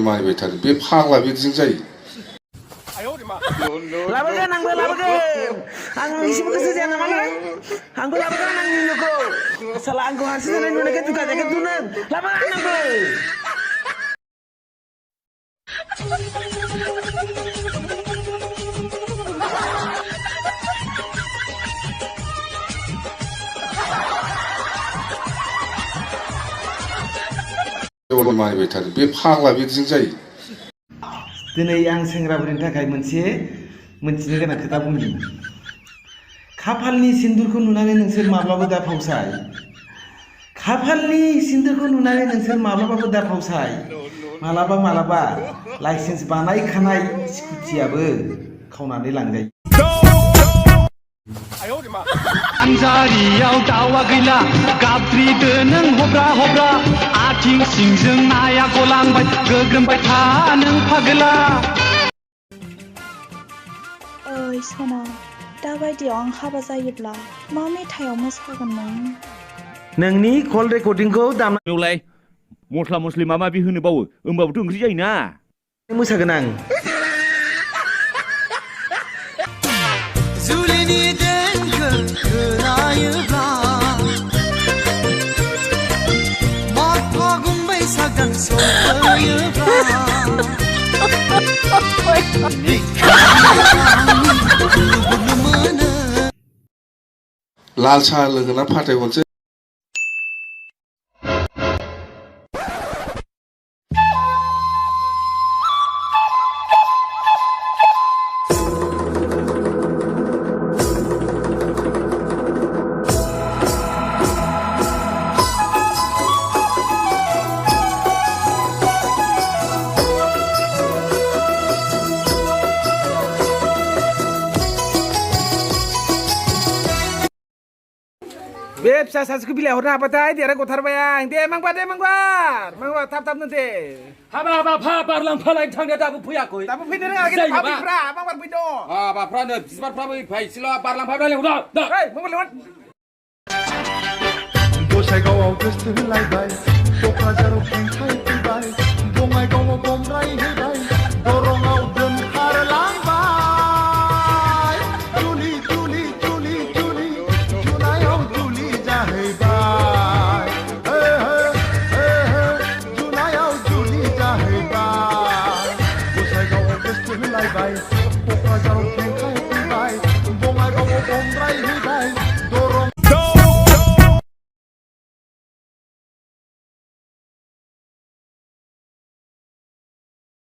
मानिबाय थादों बे फाग्ला बिदिजों जायो लाबोगोन आंबो लाबोगोन आं एसेबो गोसो जाया नामालाय आंबो लाबोगोन आंनि हिनजावखौ साला आंखौ हारसिं जानाय नुनायखाय दुगानायखाय दुनो लाबोगोन आंबो मानिबाय थादों बे फाग्ला बिदिजों जायो दिनै आं सेंग्राफोरनि थाखाय मोनसे मोनथिनो गोनां खोथा बुंनि खाफालनि सिन्दुरखौ नुनानै नोंसोर माब्लाबो दा फावसाय खाफालनि सिन्दुरखौ नुनानै नोंसोर माब्लाबाबो दा फावसाय मालाबा लाइसेन्स बानायखानाय स्कुटियाबो खावनानै लांजायो आंजारियाव दावा गैला गाबद्रिदो नों हब्रा आथिं सिंजों नाया गलांबाय गोग्रोमबाय था नों फागोला ओइ सना दाबायदियाव आं हाबा जायोब्ला मा मेथाइयाव मोसागोन नों नोंनि कल रेकर्डिंखौ दामनायावलाय मस्ला मस्लि माबा माबि होनो बावो होमबाबोथ' ओंख्रि जायोना मोसागोन आं जुलिनि देंखो खोनायोब्ला माग फागुन बैसाग दान सफैयोब्ला लाल साहा लोगोना फाथायहरसै बे फिसा सासेखौ बिलाइ हरनो हाबाथाय देरा गथारबाय आं दे मांबार थाब दे हाबा बारलांफालाय थांनाया दाबो फैयाखै दाबो फैनो रोङाखै फाबिफ्रा मांबार फैद' हाबाफ्रानो बिबारफ्राबो फैसिल' बारलांफालाय लेंहर मबाइल लेंहर गसाइगावआव गोसो होलायबाय क'क्राझाराव खेंखाय फैबाय बङाइगावआव गमराय होबाय दरंआव दोनखारलांबाय जुलि जुनायाव जुलि जाहैबाय जुनायाव जुलि जाहैबाय गसाइगावआव गोसो होलायबाय